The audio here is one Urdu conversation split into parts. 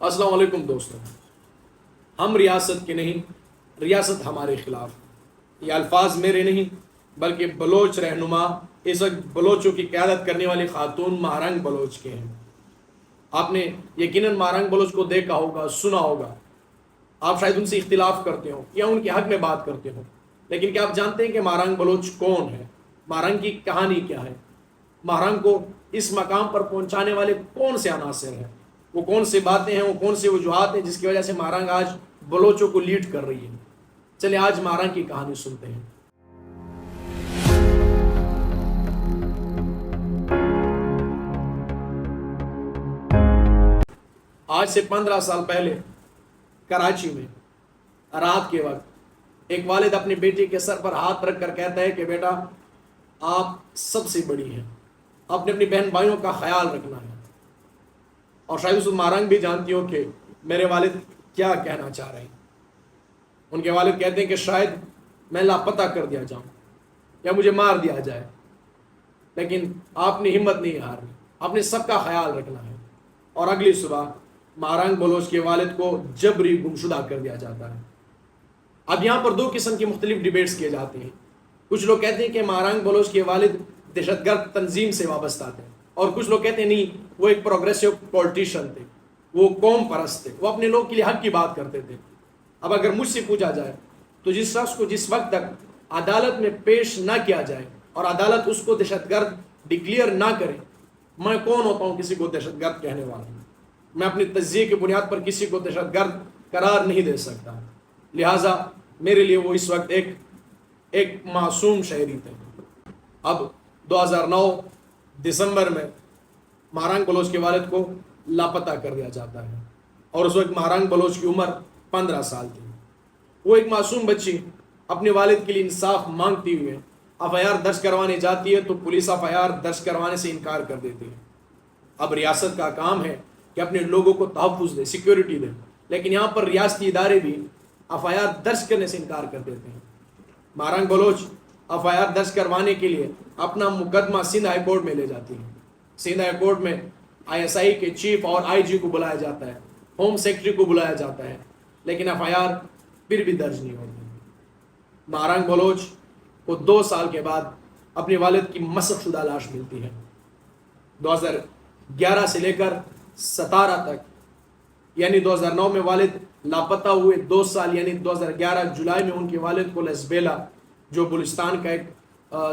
السلام علیکم دوستوں، ہم ریاست کے نہیں، ریاست ہمارے خلاف، یہ الفاظ میرے نہیں بلکہ بلوچ رہنما اس وقت بلوچوں کی قیادت کرنے والی خاتون مہرنگ بلوچ کے ہیں۔ آپ نے یقیناً مہرنگ بلوچ کو دیکھا ہوگا، سنا ہوگا، آپ شاید ان سے اختلاف کرتے ہو یا ان کے حق میں بات کرتے ہو، لیکن کیا آپ جانتے ہیں کہ مہرنگ بلوچ کون ہے؟ مہرنگ کی کہانی کیا ہے؟ مہرنگ کو اس مقام پر پہنچانے والے کون سے عناصر ہیں؟ وہ کون سی باتیں ہیں، وہ کون سی وجوہات ہیں جس کی وجہ سے مہرنگ آج بلوچوں کو لیڈ کر رہی ہے؟ چلے آج مہرنگ کی کہانی سنتے ہیں۔ آج سے 15 سال پہلے کراچی میں رات کے وقت ایک والد اپنی بیٹی کے سر پر ہاتھ رکھ کر کہتا ہے کہ بیٹا آپ سب سے بڑی ہیں، آپ نے اپنی بہن بھائیوں کا خیال رکھنا ہے۔ اور شاید اس مہرنگ بھی جانتی ہو کہ میرے والد کیا کہنا چاہ رہے ہیں۔ ان کے والد کہتے ہیں کہ شاید میں لاپتہ کر دیا جاؤں یا مجھے مار دیا جائے، لیکن آپ نے ہمت نہیں ہارنی، آپ نے سب کا خیال رکھنا ہے۔ اور اگلی صبح مہرنگ بلوچ کے والد کو جبری گمشدہ کر دیا جاتا ہے۔ اب یہاں پر دو قسم کی مختلف ڈیبیٹس کیے جاتے ہیں۔ کچھ لوگ کہتے ہیں کہ مہرنگ بلوچ کے والد دہشت گرد تنظیم سے وابستہ تھے، اور کچھ لوگ کہتے ہیں نہیں، وہ ایک پروگریسو پولیٹیشین تھے، وہ قوم پرست تھے، وہ اپنے لوگ کے لیے حق کی بات کرتے تھے۔ اب اگر مجھ سے پوچھا جائے تو جس شخص کو جس وقت تک عدالت میں پیش نہ کیا جائے اور عدالت اس کو دہشت گرد ڈکلیئر نہ کرے، میں کون ہوتا ہوں کسی کو دہشت گرد کہنے والا؟ میں اپنی تجزیے کی بنیاد پر کسی کو دہشت گرد قرار نہیں دے سکتا، لہٰذا میرے لیے وہ اس وقت ایک معصوم شہری تھے۔ اب 2009 دسمبر میں مہرنگ بلوچ کے والد کو لاپتہ کر دیا جاتا ہے، اور اس وقت مہرنگ بلوچ کی عمر 15 سال تھی۔ وہ ایک معصوم بچی اپنے والد کے لیے انصاف مانگتی ہوئے FIR درج کروانے جاتی ہے تو پولیس FIR درج کروانے سے انکار کر دیتی ہے۔ اب ریاست کا کام ہے کہ اپنے لوگوں کو تحفظ دے، سیکیورٹی دے، لیکن یہاں پر ریاستی ادارے بھی FIR درج کرنے سے انکار کر دیتے ہیں۔ مہرنگ بلوچ FIR درج کروانے کے لیے اپنا مقدمہ سندھ ہائی کورٹ میں لے جاتی ہے۔ سندھ ہائی کورٹ میں ISI کے چیف اور IG کو بلایا جاتا ہے، ہوم سیکرٹری کو بلایا جاتا ہے، لیکن FIR پھر بھی درج نہیں ہوتی۔ مہرنگ بلوچ کو 2 سال کے بعد اپنے والد کی مسخ شدہ لاش ملتی ہے۔ 2011 سے لے کر 17 تک، یعنی 2009 میں والد لاپتہ ہوئے، 2 سال یعنی 2011 جولائی میں ان کے والد کو لسبیلا، جو بلوچستان کا ایک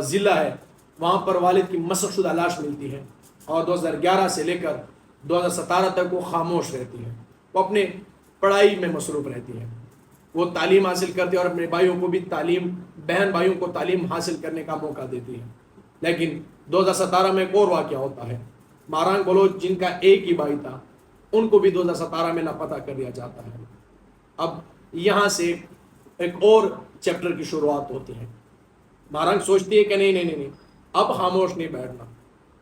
ضلع ہے، وہاں پر والد کی مسخ شدہ لاش ملتی ہے، اور 2011 سے لے کر 2017 تک وہ خاموش رہتی ہے۔ وہ اپنے پڑھائی میں مصروف رہتی ہے، وہ تعلیم حاصل کرتی ہے اور اپنے بھائیوں کو بھی بہن بھائیوں کو تعلیم حاصل کرنے کا موقع دیتی ہے۔ لیکن 2017 میں ایک اور واقعہ ہوتا ہے۔ مہرنگ بلوچ جن کا ایک ہی بھائی تھا، ان کو بھی 2017 میں لاپتہ کر دیا جاتا ہے۔ اب یہاں سے ایک اور چیپٹر کی شروعات ہوتی ہے۔ مہرنگ سوچتی ہے کہ نہیں، اب خاموش نہیں بیٹھنا،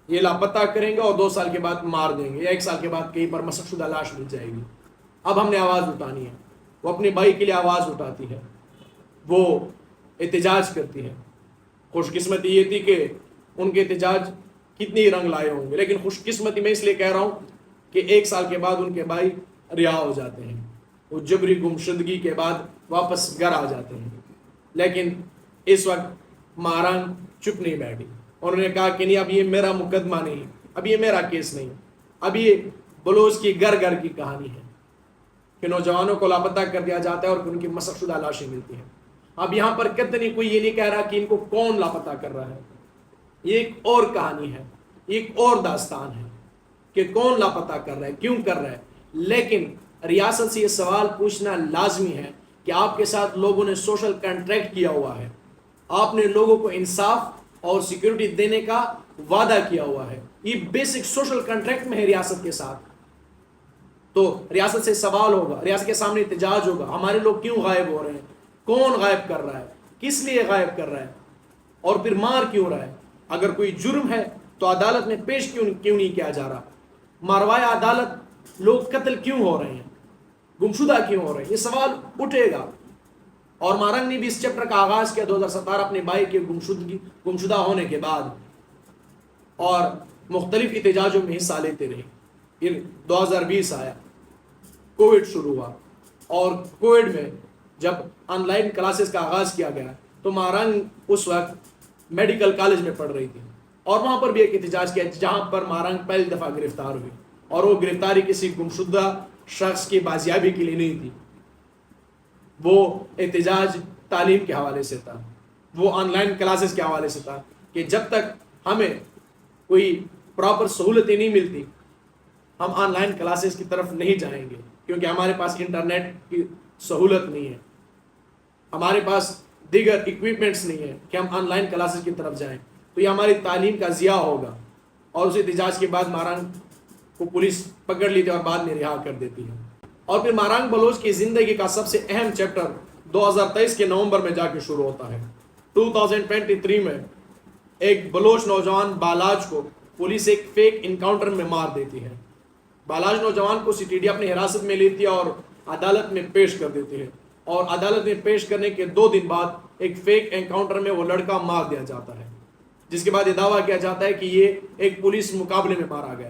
یہ لاپتہ کریں گے اور 2 سال کے بعد مار دیں گے، یا 1 سال کے بعد کہیں پر مسخ شدہ لاش مل جائے گی۔ اب ہم نے آواز اٹھانی ہے۔ وہ اپنے بھائی کے لیے آواز اٹھاتی ہے، وہ احتجاج کرتی ہے۔ خوش قسمتی یہ تھی کہ ان کے احتجاج کتنی رنگ لائے ہوں گے، لیکن خوش قسمتی میں اس لیے کہہ رہا ہوں کہ 1 سال کے بعد ان کے بھائی رہا ہو جاتے ہیں، وہ جبری گمشدگی کے بعد واپس گھر آ جاتے ہیں۔ لیکن اس وقت مہرنگ چپ نہیں بیٹھی، انہوں نے کہا کہ نہیں، اب یہ میرا مقدمہ نہیں، اب یہ میرا کیس نہیں، اب یہ بلوچ کی گھر گھر کی کہانی ہے کہ نوجوانوں کو لاپتہ کر دیا جاتا ہے اور ان کی مسخ شدہ لاشیں ملتی ہیں۔ اب یہاں پر کتنی کوئی یہ نہیں کہہ رہا کہ ان کو کون لاپتہ کر رہا ہے، یہ ایک اور کہانی ہے، ایک اور داستان ہے کہ کون لاپتہ کر رہا ہے، کیوں کر رہا ہے۔ لیکن ریاست سے یہ سوال پوچھنا لازمی ہے کہ آپ کے ساتھ لوگوں نے سوشل کنٹریکٹ کیا ہوا ہے، آپ نے لوگوں کو انصاف اور سیکیورٹی دینے کا وعدہ کیا ہوا ہے، یہ بیسک سوشل کنٹریکٹ میں ہے ریاست کے ساتھ۔ تو ریاست سے سوال ہوگا، ریاست کے سامنے احتجاج ہوگا، ہمارے لوگ کیوں غائب ہو رہے ہیں، کون غائب کر رہا ہے، کس لیے غائب کر رہا ہے، اور پھر مار کیوں رہا ہے۔ اگر کوئی جرم ہے تو عدالت میں پیش کیوں نہیں کیا جا رہا، ماروائے عدالت لوگ قتل کیوں ہو رہے ہیں، گمشدہ کیوں ہو رہے ہیں، یہ سوال اٹھے گا۔ اور مہرنگ نے بھی اس چیپٹر کا آغاز کیا 2017 اپنے بھائی کے گمشدہ ہونے کے بعد، اور مختلف احتجاجوں میں حصہ لیتے رہے۔ پھر 2020 آیا، کووڈ شروع ہوا، اور کووڈ میں جب آن لائن کلاسز کا آغاز کیا گیا تو مارنگ اس وقت میڈیکل کالج میں پڑھ رہی تھی، اور وہاں پر بھی ایک احتجاج کیا جہاں پر مارنگ پہلی دفعہ گرفتار ہوئی، اور وہ گرفتاری کسی گمشدہ شخص کی بازیابی کے لیے نہیں تھی، وہ احتجاج تعلیم کے حوالے سے تھا، وہ آن لائن کلاسز کے حوالے سے تھا کہ جب تک ہمیں کوئی پراپر سہولتیں نہیں ملتی ہم آن لائن کلاسز کی طرف نہیں جائیں گے، کیونکہ ہمارے پاس انٹرنیٹ کی سہولت نہیں ہے، ہمارے پاس دیگر اکوپمنٹس نہیں ہے کہ ہم آن لائن کلاسز کی طرف جائیں، تو یہ ہماری تعلیم کا ضیاع ہوگا۔ اور اس احتجاج کے بعد مارنگ کو پولیس پکڑ لیتی اور بعد میں رہا کر دیتی ہے۔ اور پھر مارنگ بلوچ کی زندگی کا سب سے اہم چیپٹر 2023 کے نومبر میں جا کے شروع ہوتا ہے۔ 2023 میں ایک بلوچ نوجوان بالاج کو پولیس ایک فیک انکاؤنٹر میں مار دیتی ہے۔ بالاج نوجوان کو سی ٹی ڈی اپنی حراست میں لیتی ہے اور عدالت میں پیش کر دیتی ہے، اور عدالت میں پیش کرنے کے 2 دن بعد ایک فیک انکاؤنٹر میں وہ لڑکا مار دیا جاتا ہے، جس کے بعد یہ دعویٰ کیا جاتا ہے کہ یہ ایک پولیس مقابلے میں مارا گیا،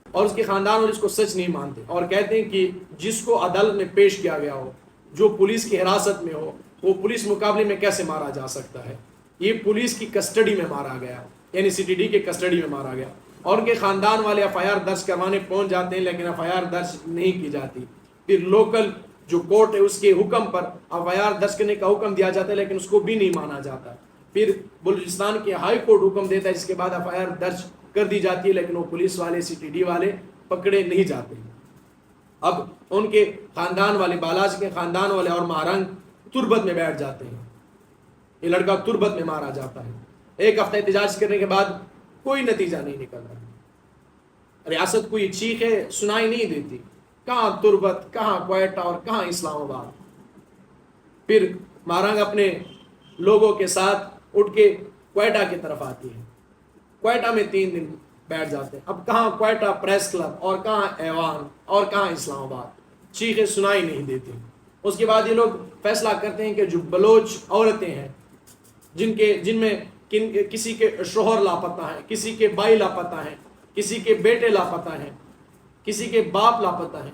اور اس کے خاندان اور اس کو سچ نہیں مانتے اور کہتے ہیں کہ جس کو عدالت میں پیش کیا گیا ہو، جو پولیس کی حراست میں ہو، وہ پولیس مقابلے میں کیسے مارا جا سکتا ہے؟ یہ پولیس کی کسٹڈی میں مارا گیا، یعنی سی ٹی ڈی کے کسٹڈی میں مارا گیا، اور ان کے خاندان والے ایف آئی آر درج کروانے پہنچ جاتے ہیں، لیکن ایف آئی آر درج نہیں کی جاتی۔ پھر لوکل جو کورٹ ہے اس کے حکم پر ایف آئی آر درج کرنے کا حکم دیا جاتا ہے، لیکن اس کو بھی نہیں مانا جاتا۔ پھر بلوچستان کے ہائی کورٹ حکم دیتا ہے، جس کے بعد ایف آئی آر درج کر دی جاتی ہے، لیکن وہ پولیس والے سی ٹی ڈی والے پکڑے نہیں جاتے۔ اب ان کے خاندان والے، بالاج کے خاندان والے اور مارنگ تربت میں بیٹھ جاتے ہیں، یہ لڑکا تربت میں مارا جاتا ہے۔ 1 ہفتہ احتجاج کرنے کے بعد کوئی نتیجہ نہیں نکل رہا، ریاست کو یہ چیخیں سنائی نہیں دیتی، کہاں تربت، کہاں کوئٹہ اور کہاں اسلام آباد۔ پھر مارنگ اپنے لوگوں کے ساتھ اٹھ کے کوئٹہ کی طرف آتی ہے، کوئٹہ میں 3 دن بیٹھ جاتے ہیں۔ اب کہاں کوئٹہ پریس کلب اور کہاں ایوان اور کہاں اسلام آباد، چیخیں سنائی نہیں دیتی۔ اس کے بعد یہ لوگ فیصلہ کرتے ہیں کہ جو بلوچ عورتیں ہیں جن میں کسی کے شوہر لاپتہ ہیں، کسی کے بھائی لاپتہ ہیں، کسی کے بیٹے لاپتہ ہیں، کسی کے باپ لاپتہ ہیں،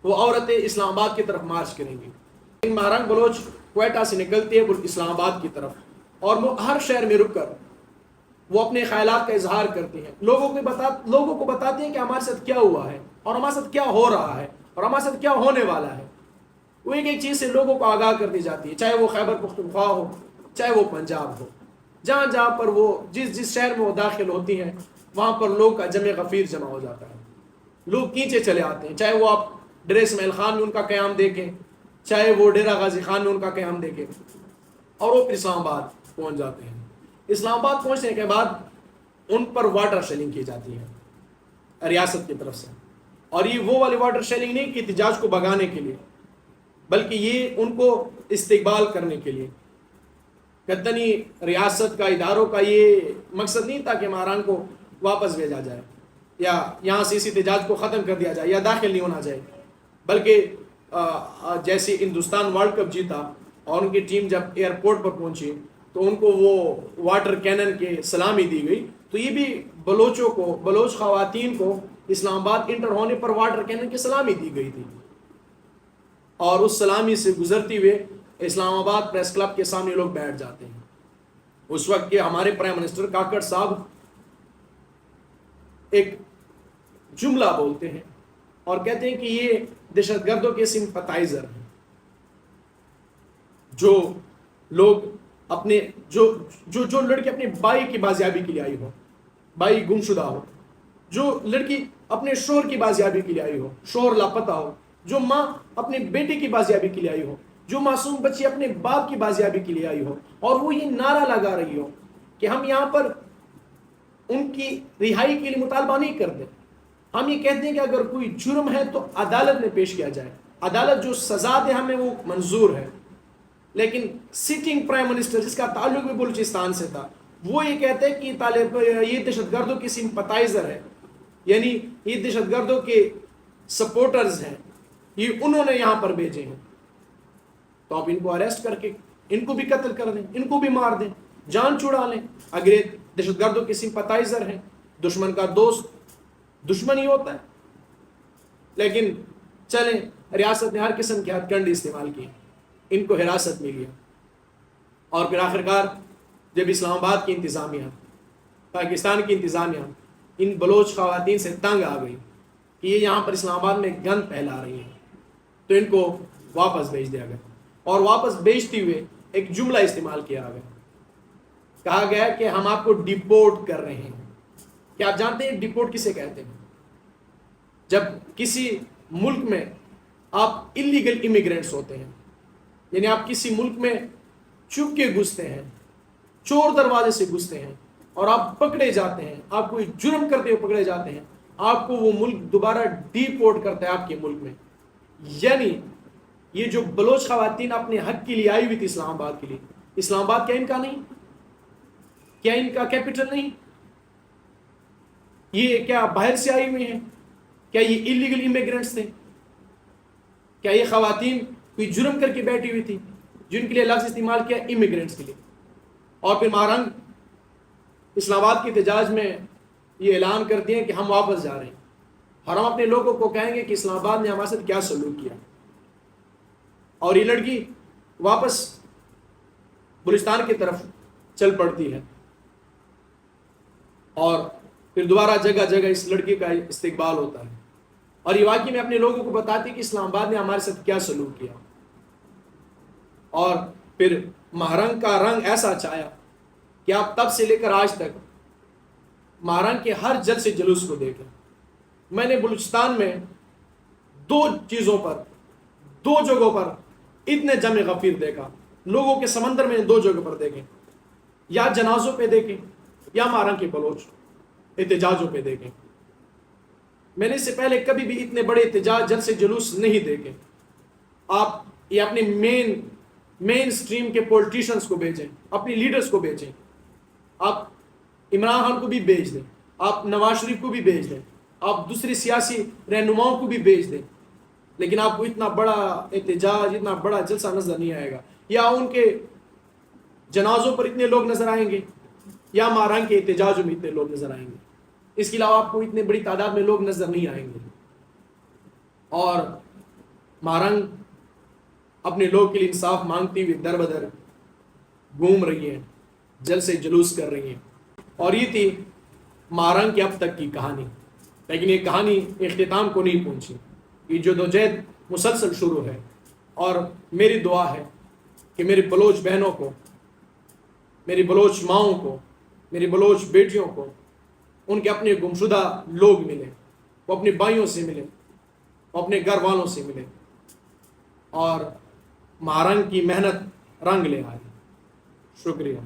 وہ عورتیں اسلام آباد کی طرف مارچ کریں گی۔ مارنگ بلوچ کوئٹہ سے نکلتی ہے اسلام آباد کی طرف، اور وہ ہر شہر میں رک کر وہ اپنے خیالات کا اظہار کرتے ہیں، لوگوں کو بتاتے ہیں کہ ہمارے ساتھ کیا ہوا ہے اور ہمارے ساتھ کیا ہو رہا ہے اور ہمارے ساتھ کیا ہونے والا ہے۔ وہ ایک چیز سے لوگوں کو آگاہ کر دی جاتی ہے، چاہے وہ خیبر پختونخوا ہو، چاہے وہ پنجاب ہو، جہاں پر وہ جس شہر میں وہ داخل ہوتی ہیں وہاں پر لوگ کا جمع غفیر جمع ہو جاتا ہے، لوگ کھینچے چلے آتے ہیں، چاہے وہ آپ ڈیرہ اسماعیل خان میں ان کا قیام دیکھیں، چاہے وہ ڈیرہ غازی خان میں ان کا قیام دیکھیں، اور وہ پھر اسلام آباد پہنچ جاتے ہیں۔ اسلام آباد پہنچنے کے بعد ان پر واٹر شیلنگ کی جاتی ہے ریاست کی طرف سے، اور یہ وہ والی واٹر شیلنگ نہیں کہ احتجاج کو بھگانے کے لیے، بلکہ یہ ان کو استقبال کرنے کے لیے۔ کتنی ریاست کا، اداروں کا یہ مقصد نہیں تھا کہ مارنگ کو واپس بھیجا جائے یا یہاں سے اس احتجاج کو ختم کر دیا جائے یا داخل نہیں ہونا چاہیے، بلکہ جیسے ہندوستان ورلڈ کپ جیتا اور ان کی ٹیم جب ایئرپورٹ پر پہنچی تو ان کو وہ واٹر کینن کے سلامی دی گئی، تو یہ بھی بلوچ خواتین کو اسلام آباد انٹر ہونے پر واٹر کینن کی سلامی دی گئی تھی، اور اس سلامی سے گزرتی ہوئے اسلام آباد پریس کلب کے سامنے لوگ بیٹھ جاتے ہیں۔ اس وقت کے ہمارے پرائم منسٹر کاکڑ صاحب ایک جملہ بولتے ہیں اور کہتے ہیں کہ یہ دہشت گردوں کے سمپتائزر ہیں، جو لوگ اپنے جو لڑکی اپنے بھائی کی بازیابی کے لیے آئی ہو، بھائی گمشدہ ہو، جو لڑکی اپنے شوہر کی بازیابی کے لیے آئی ہو، شوہر لاپتہ ہو، جو ماں اپنے بیٹے کی بازیابی کے لیے آئی ہو، جو معصوم بچی اپنے باپ کی بازیابی کے لیے آئی ہو، اور وہ یہ نعرہ لگا رہی ہو کہ ہم یہاں پر ان کی رہائی کے لیے مطالبہ نہیں کرتے، ہم یہ کہتے ہیں کہ اگر کوئی جرم ہے تو عدالت میں پیش کیا جائے، عدالت جو سزا دے ہمیں وہ منظور ہے۔ لیکن سٹنگ پرائم منسٹر جس کا تعلق بھی بلوچستان سے تھا، وہ یہ کہتے ہیں کہ یہ دہشت گردوں کی سمپتائزر ہے، یعنی یہ دہشت گردوں کے سپورٹرز ہیں، یہ انہوں نے یہاں پر بھیجے ہیں، تو آپ ان کو اریسٹ کر کے ان کو بھی قتل کر دیں، ان کو بھی مار دیں، جان چھڑا لیں۔ اگر یہ دہشت گردوں کے سمپتائزر ہیں، دشمن کا دوست دشمن ہی ہوتا ہے، لیکن چلیں ریاست نے ہر قسم کی ہتھ کنڈی استعمال کی، ان کو حراست میں لیا، اور پھر آخرکار جب اسلام آباد کی انتظامیہ، پاکستان کی انتظامیہ ان بلوچ خواتین سے تنگ آ گئی کہ یہ یہاں پر اسلام آباد میں گند پھیلا رہی ہیں، تو ان کو واپس بھیج دیا گیا، اور واپس بھیجتے ہوئے ایک جملہ استعمال کیا گیا، کہا گیا کہ ہم آپ کو ڈیپورٹ کر رہے ہیں۔ کیا آپ جانتے ہیں ڈیپورٹ کسے کہتے ہیں؟ جب کسی ملک میں آپ انلیگل امیگرینٹس ہوتے ہیں، یعنی آپ کسی ملک میں چھپ کے گھستے ہیں، چور دروازے سے گھستے ہیں، اور آپ پکڑے جاتے ہیں، آپ کوئی جرم کرتے ہوئے پکڑے جاتے ہیں، آپ کو وہ ملک دوبارہ ڈیپورٹ کرتا ہے آپ کے ملک میں۔ یعنی یہ جو بلوچ خواتین اپنے حق کے لیے آئی ہوئی تھی اسلام آباد کے لیے، اسلام آباد کیا ان کا نہیں؟ کیا ان کا کیپٹل نہیں؟ یہ کیا باہر سے آئی ہوئی ہیں؟ کیا یہ انلیگل امیگرینٹس تھے؟ کیا یہ خواتین کوئی جرم کر کے بیٹھی ہوئی تھی جن کے لیے لفظ استعمال کیا امیگرینٹس کے لیے؟ اور پھر مہرنگ اسلام آباد کے احتجاج میں یہ اعلان کرتی ہیں کہ ہم واپس جا رہے ہیں، اور ہم اپنے لوگوں کو کہیں گے کہ اسلام آباد نے ہمارے ساتھ کیا سلوک کیا، اور یہ لڑکی واپس بلوچستان کی طرف چل پڑتی ہے، اور پھر دوبارہ جگہ جگہ اس لڑکی کا استقبال ہوتا ہے، اور یہ واقعی میں اپنے لوگوں کو بتاتی کہ اسلام آباد نے ہمارے ساتھ کیا سلوک کیا۔ اور پھر مہرنگ کا رنگ ایسا چھایا کہ آپ تب سے لے کر آج تک مہرنگ کے ہر جلسے جلوس کو دیکھیں۔ میں نے بلوچستان میں دو چیزوں پر، دو جگہوں پر اتنے جمع غفیر دیکھا، لوگوں کے سمندر میں دو جگہ پر دیکھیں، یا جنازوں پہ دیکھیں یا مہرنگ کے بلوچ احتجاجوں پہ دیکھیں۔ میں نے اس سے پہلے کبھی بھی اتنے بڑے احتجاج جلسے جلوس نہیں دیکھے۔ آپ یہ اپنے مین سٹریم کے پولیٹیشنز کو بھیجیں، اپنی لیڈرز کو بھیجیں، آپ عمران خان کو بھی بھیج دیں، آپ نواز شریف کو بھی بھیج دیں، آپ دوسری سیاسی رہنماؤں کو بھی بھیج دیں، لیکن آپ کو اتنا بڑا احتجاج، اتنا بڑا جلسہ نظر نہیں آئے گا۔ یا ان کے جنازوں پر اتنے لوگ نظر آئیں گے، یا مہرنگ کے احتجاجوں میں اتنے لوگ نظر آئیں گے، اس کے علاوہ آپ کو اتنے بڑی تعداد میں لوگ نظر نہیں آئیں گے۔ اور مہرنگ اپنے لوگ کے لیے انصاف مانگتی ہوئی در بدر گھوم رہی ہیں، جلسے جلوس کر رہی ہیں، اور یہ تھی مہرنگ کی اب تک کی کہانی۔ لیکن یہ کہانی اختتام کو نہیں پہنچی، یہ جدوجہد مسلسل شروع ہے، اور میری دعا ہے کہ میری بلوچ بہنوں کو، میری بلوچ ماؤں کو، میری بلوچ بیٹیوں کو ان کے اپنے گمشدہ لوگ ملیں، وہ اپنے بھائیوں سے ملیں، وہ اپنے گھر والوں سے ملیں، اور مہرنگ کی محنت رنگ لے آئے۔ شکریہ۔